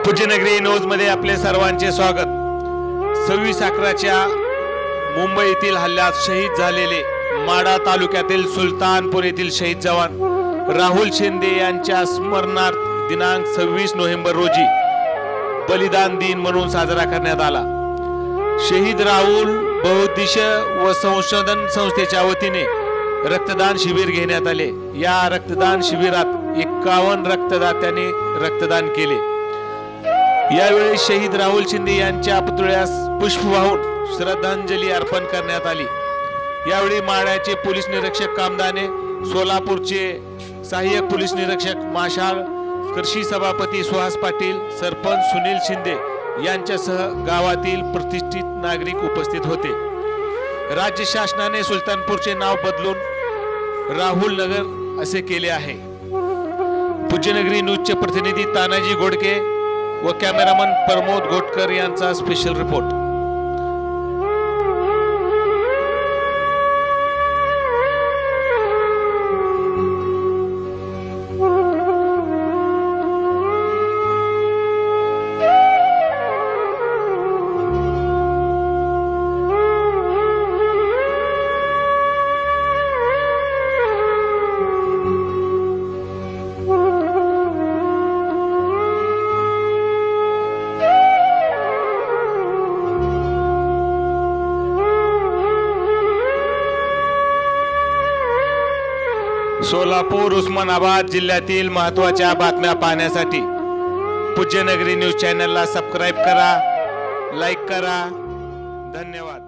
Pujyanagari news मध्ये आपले सर्वांचे स्वागत। 26/11च्या मुंबईतील हल्ल्यात शहीद झालेले माढा तालुक्यातील सुलतानपूर येथील शहीद जवान राहुल शिंदे यांच्या स्मरणार्थ दिनांक 26 नोव्हेंबर रोजी बलिदान दिन म्हणून साजरा करण्यात आला। शहीद राहुल बहुउद्देशीय व संशोधन संस्थेच्या वतीने रक्तदान शिबिर घेण्यात आले। या रक्तदान शिबिरात 51 रक्तदात्यांनी रक्तदान केले। यावेळी शहीद राहुल शिंदे यांच्या पुतळ्यास पुष्प वाहून श्रद्धांजली अर्पण करण्यात आली। यावेळी माढ्याचे पोलीस निरीक्षक कामदाने, सोलापूरचे सहाय्यक पोलीस निरीक्षक माशाळ, कृषी सभापती सुहास पाटील, सरपंच सुनील शिंदे यांच्यासह गावातील प्रतिष्ठित नागरिक उपस्थित होते। राज्य शासनाने सुलतानपूरचे नाव बदलून राहुल नगर असे केले आहे। पूज्यनगरी न्यूजचे प्रतिनिधी तानाजी गोडके व कॅमेरामन प्रमोद गोटकर यांचा स्पेशल रिपोर्ट। सोलापूर उस्मानाबाद जिल्ह्यातील महत्त्वाच्या बातम्या पाहण्यासाठी पूज्यनगरी न्यूज चॅनलला सबस्क्राइब करा, लाईक करा। धन्यवाद।